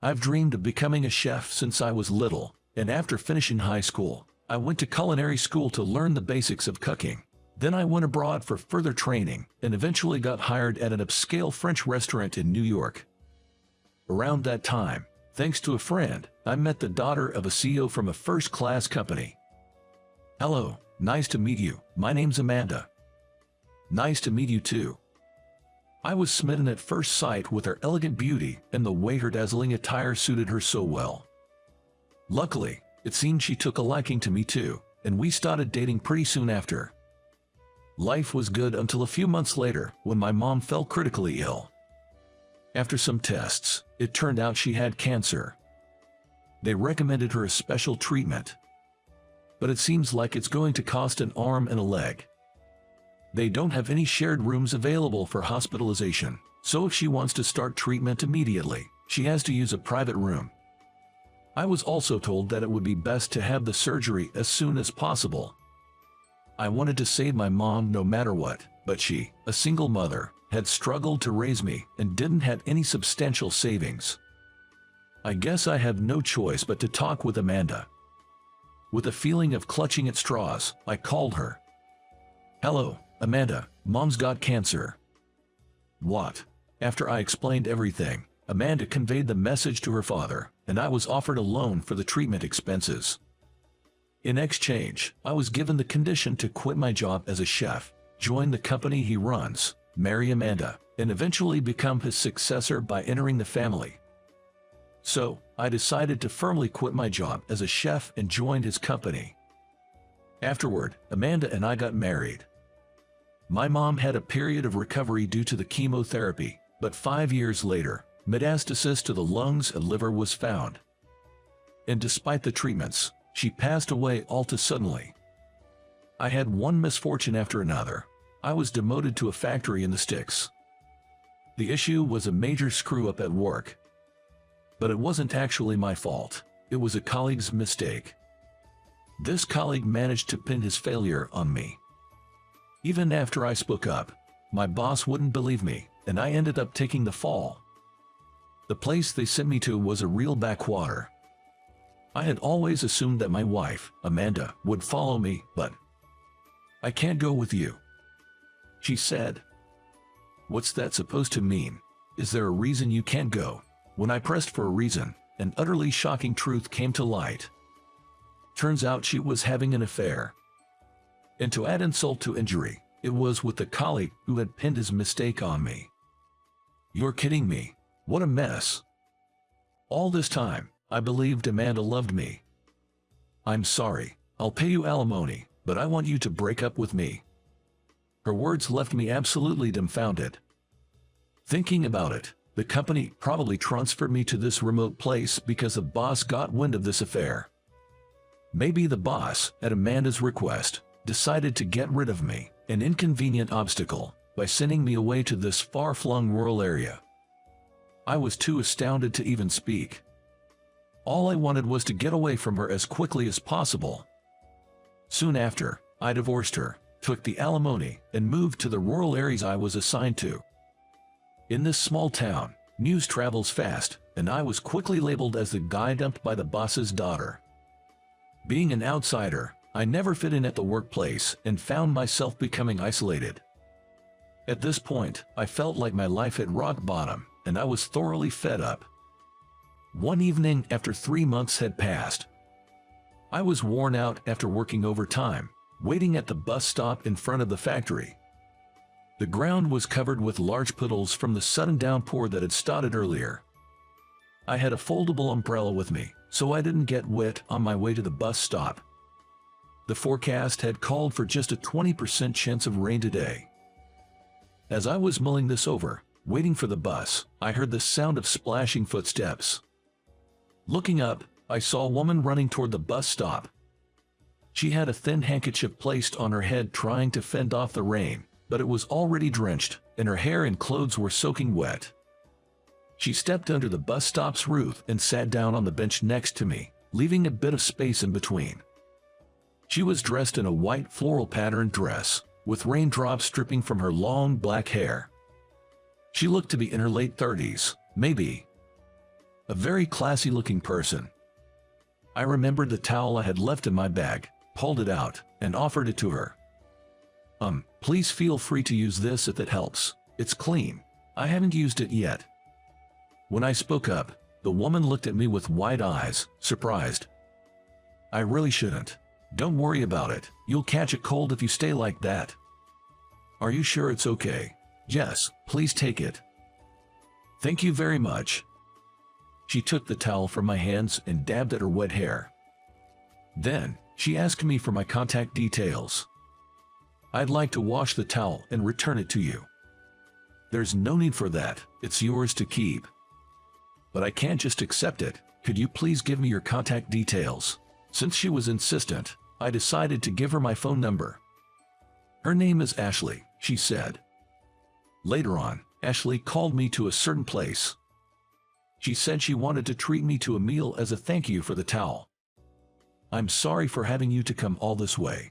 I've dreamed of becoming a chef since I was little, and after finishing high school, I went to culinary school to learn the basics of cooking. Then I went abroad for further training and eventually got hired at an upscale French restaurant in New York. Around that time, thanks to a friend, I met the daughter of a CEO from a first-class company. "Hello, nice to meet you. My name's Amanda." "Nice to meet you too." I was smitten at first sight with her elegant beauty and the way her dazzling attire suited her so well. Luckily, it seemed she took a liking to me too, and we started dating pretty soon after. Life was good until a few months later when my mom fell critically ill. After some tests, it turned out she had cancer. They recommended her a special treatment. But it seems like it's going to cost an arm and a leg. They don't have any shared rooms available for hospitalization, so if she wants to start treatment immediately, she has to use a private room. I was also told that it would be best to have the surgery as soon as possible. I wanted to save my mom no matter what, but she, a single mother, had struggled to raise me and didn't have any substantial savings. I guess I have no choice but to talk with Amanda. With a feeling of clutching at straws, I called her. "Hello, Amanda, Mom's got cancer." "What?" After I explained everything, Amanda conveyed the message to her father, and I was offered a loan for the treatment expenses. In exchange, I was given the condition to quit my job as a chef, join the company he runs, marry Amanda, and eventually become his successor by entering the family. So, I decided to firmly quit my job as a chef and joined his company. Afterward, Amanda and I got married. My mom had a period of recovery due to the chemotherapy, but 5 years later, metastasis to the lungs and liver was found. And despite the treatments, she passed away all too suddenly. I had one misfortune after another. I was demoted to a factory in the sticks. The issue was a major screw-up at work. But it wasn't actually my fault. It was a colleague's mistake. This colleague managed to pin his failure on me. Even after I spoke up, my boss wouldn't believe me, and I ended up taking the fall. The place they sent me to was a real backwater. I had always assumed that my wife, Amanda, would follow me, but "I can't go with you," she said. "What's that supposed to mean? Is there a reason you can't go?" When I pressed for a reason, an utterly shocking truth came to light. Turns out she was having an affair. And to add insult to injury, it was with the colleague who had pinned his mistake on me. "You're kidding me. What a mess." All this time, I believed Amanda loved me. "I'm sorry, I'll pay you alimony, but I want you to break up with me." Her words left me absolutely dumbfounded. Thinking about it, the company probably transferred me to this remote place because the boss got wind of this affair. Maybe the boss, at Amanda's request, decided to get rid of me, an inconvenient obstacle, by sending me away to this far-flung rural area. I was too astounded to even speak. All I wanted was to get away from her as quickly as possible. Soon after, I divorced her, took the alimony, and moved to the rural areas I was assigned to. In this small town, news travels fast, and I was quickly labeled as the guy dumped by the boss's daughter. Being an outsider, I never fit in at the workplace and found myself becoming isolated. At this point, I felt like my life hit rock bottom, and I was thoroughly fed up. One evening after 3 months had passed, I was worn out after working overtime, waiting at the bus stop in front of the factory. The ground was covered with large puddles from the sudden downpour that had started earlier. I had a foldable umbrella with me, so I didn't get wet on my way to the bus stop. The forecast had called for just a 20% chance of rain today. As I was mulling this over, waiting for the bus, I heard the sound of splashing footsteps. Looking up, I saw a woman running toward the bus stop. She had a thin handkerchief placed on her head trying to fend off the rain, but it was already drenched, and her hair and clothes were soaking wet. She stepped under the bus stop's roof and sat down on the bench next to me, leaving a bit of space in between. She was dressed in a white floral patterned dress, with raindrops dripping from her long black hair. She looked to be in her late 30s, maybe. a very classy-looking person. I remembered the towel I had left in my bag, pulled it out, and offered it to her. Please feel free to use this if it helps. It's clean. I haven't used it yet." When I spoke up, the woman looked at me with wide eyes, surprised. "I really shouldn't. Don't worry about it. You'll catch a cold if you stay like that." "Are you sure it's okay?" "Yes, please take it." "Thank you very much." She took the towel from my hands and dabbed at her wet hair. Then, she asked me for my contact details. "I'd like to wash the towel and return it to you." "There's no need for that. It's yours to keep." "But I can't just accept it. Could you please give me your contact details?" Since she was insistent, I decided to give her my phone number. "Her name is Ashley," she said. Later on, Ashley called me to a certain place. She said she wanted to treat me to a meal as a thank you for the towel. "I'm sorry for having you to come all this way."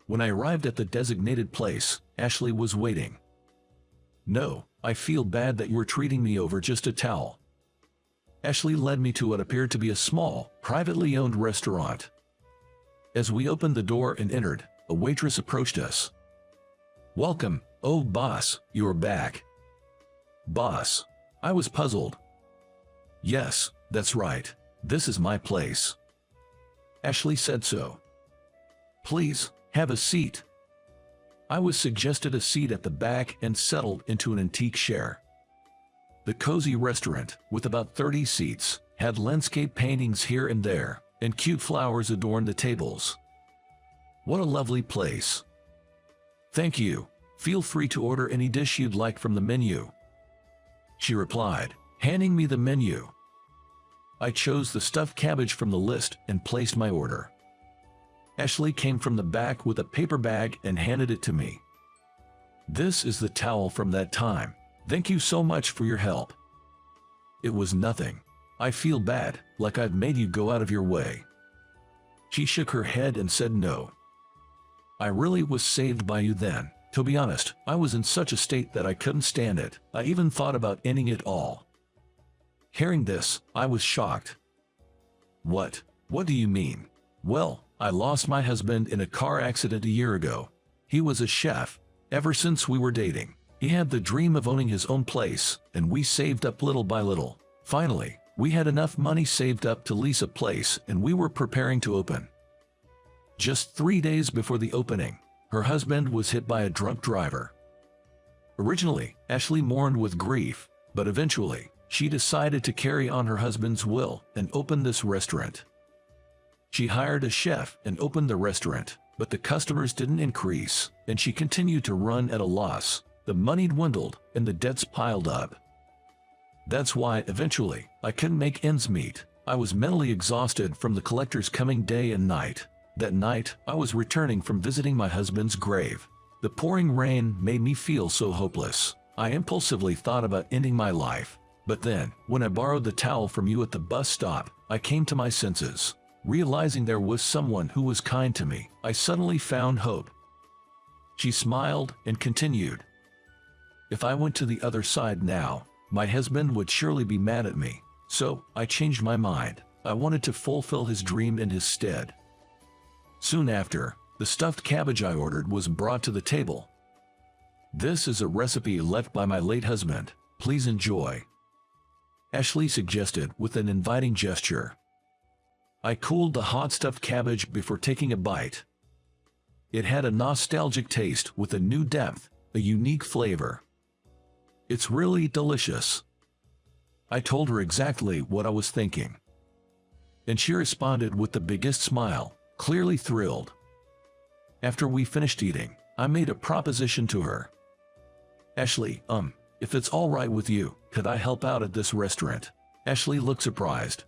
When I arrived at the designated place, Ashley was waiting. "No, I feel bad that you were treating me over just a towel." Ashley led me to what appeared to be a small, privately owned restaurant. As we opened the door and entered, a waitress approached us. "Welcome, oh boss, you're back." "Boss?" I was puzzled. "Yes, that's right. This is my place." Ashley said so. "Please, have a seat." I was suggested a seat at the back and settled into an antique chair. The cozy restaurant, with about 30 seats, had landscape paintings here and there, and cute flowers adorned the tables. What a lovely place. "Thank you. Feel free to order any dish you'd like from the menu," she replied, handing me the menu. I chose the stuffed cabbage from the list and placed my order. Ashley came from the back with a paper bag and handed it to me. "This is the towel from that time. Thank you so much for your help." "It was nothing. I feel bad, like I've made you go out of your way." She shook her head and said no. "I really was saved by you then. To be honest, I was in such a state that I couldn't stand it. I even thought about ending it all." Hearing this, I was shocked. What do you mean?" "Well, I lost my husband in a car accident a year ago. He was a chef. Ever since we were dating, he had the dream of owning his own place, and we saved up little by little. Finally, we had enough money saved up to lease a place, and we were preparing to open. Just 3 days before the opening, her husband was hit by a drunk driver. Originally, Ashley mourned with grief, but eventually, she decided to carry on her husband's will and open this restaurant. She hired a chef and opened the restaurant, but the customers didn't increase, and she continued to run at a loss. The money dwindled, and the debts piled up. That's why, eventually, I couldn't make ends meet. I was mentally exhausted from the collectors coming day and night. That night, I was returning from visiting my husband's grave. The pouring rain made me feel so hopeless. I impulsively thought about ending my life. But then, when I borrowed the towel from you at the bus stop, I came to my senses. Realizing there was someone who was kind to me, I suddenly found hope." She smiled and continued. "If I went to the other side now, my husband would surely be mad at me. So, I changed my mind. I wanted to fulfill his dream in his stead." Soon after, the stuffed cabbage I ordered was brought to the table. "This is a recipe left by my late husband. Please enjoy," Ashley suggested with an inviting gesture. I cooled the hot stuffed cabbage before taking a bite. It had a nostalgic taste with a new depth, a unique flavor. "It's really delicious." I told her exactly what I was thinking. And she responded with the biggest smile, clearly thrilled. After we finished eating, I made a proposition to her. "Ashley, if it's all right with you, could I help out at this restaurant?" Ashley looked surprised.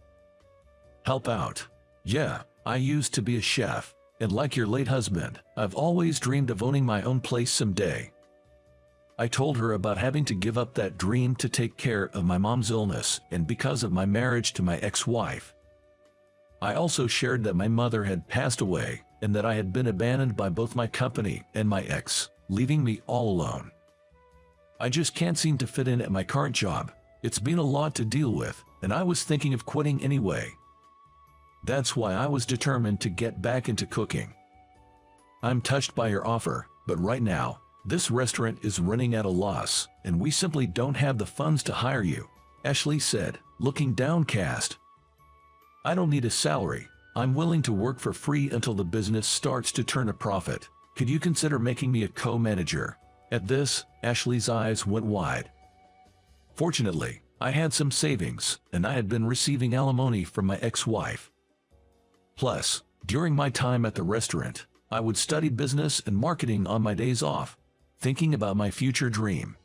"Help out? Yeah, I used to be a chef, and like your late husband, I've always dreamed of owning my own place someday." I told her about having to give up that dream to take care of my mom's illness and because of my marriage to my ex-wife. I also shared that my mother had passed away and that I had been abandoned by both my company and my ex, leaving me all alone. "I just can't seem to fit in at my current job. It's been a lot to deal with, and I was thinking of quitting anyway. That's why I was determined to get back into cooking. I'm touched by your offer, but right now, this restaurant is running at a loss, and we simply don't have the funds to hire you," Ashley said, looking downcast. "I don't need a salary. I'm willing to work for free until the business starts to turn a profit. Could you consider making me a co-manager?" At this, Ashley's eyes went wide. Fortunately, I had some savings, and I had been receiving alimony from my ex-wife. Plus, during my time at the restaurant, I would study business and marketing on my days off, thinking about my future dream.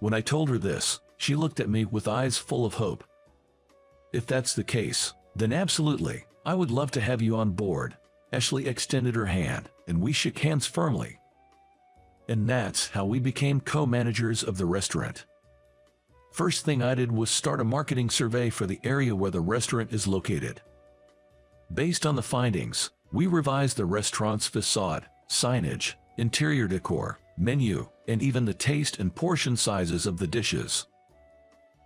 When I told her this, she looked at me with eyes full of hope. "If that's the case, then absolutely, I would love to have you on board." Ashley extended her hand, and we shook hands firmly. And that's how we became co-managers of the restaurant. First thing I did was start a marketing survey for the area where the restaurant is located. Based on the findings, we revised the restaurant's facade, signage, interior decor, menu, and even the taste and portion sizes of the dishes.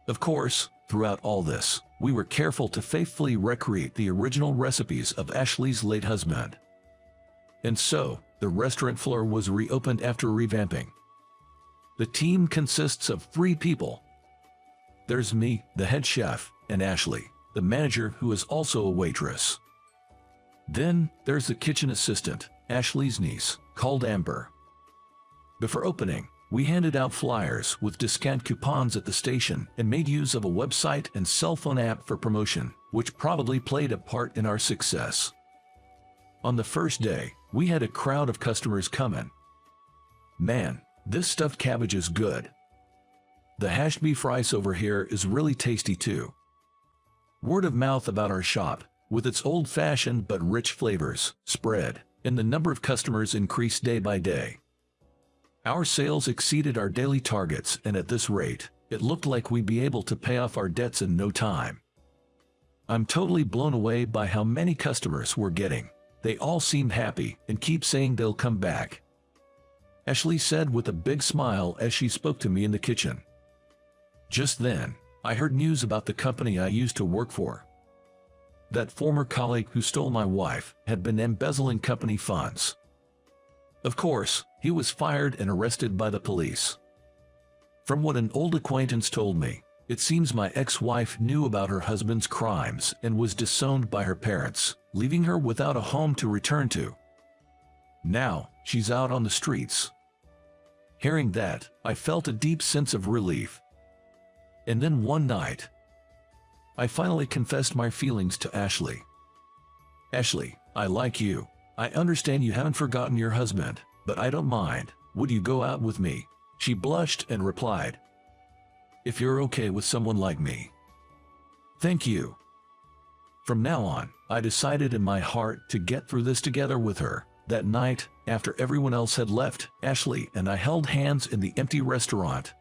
Of course, throughout all this, we were careful to faithfully recreate the original recipes of Ashley's late husband. And so, the restaurant floor was reopened after revamping. The team consists of 3 people. There's me, the head chef, and Ashley, the manager who is also a waitress. Then, there's the kitchen assistant, Ashley's niece, called Amber. Before opening, we handed out flyers with discount coupons at the station and made use of a website and cell phone app for promotion, which probably played a part in our success. On the first day, we had a crowd of customers coming. "Man, this stuffed cabbage is good. The hashed beef rice over here is really tasty too." Word of mouth about our shop, with its old-fashioned but rich flavors, spread, and the number of customers increased day by day. Our sales exceeded our daily targets, and at this rate, it looked like we'd be able to pay off our debts in no time. I'm totally blown away by how many customers we're getting. They all seem happy and keep saying they'll come back," Ashley said with a big smile as she spoke to me in the kitchen. Just then, I heard news about the company I used to work for. That former colleague who stole my wife had been embezzling company funds. Of course, he was fired and arrested by the police. From what an old acquaintance told me, it seems my ex-wife knew about her husband's crimes and was disowned by her parents, leaving her without a home to return to. Now, she's out on the streets. Hearing that, I felt a deep sense of relief. And then one night, I finally confessed my feelings to Ashley. "Ashley, I like you. I understand you haven't forgotten your husband, but I don't mind. Would you go out with me?" She blushed and replied, "If you're okay with someone like me." "Thank you." From now on, I decided in my heart to get through this together with her. That night, after everyone else had left, Ashley and I held hands in the empty restaurant,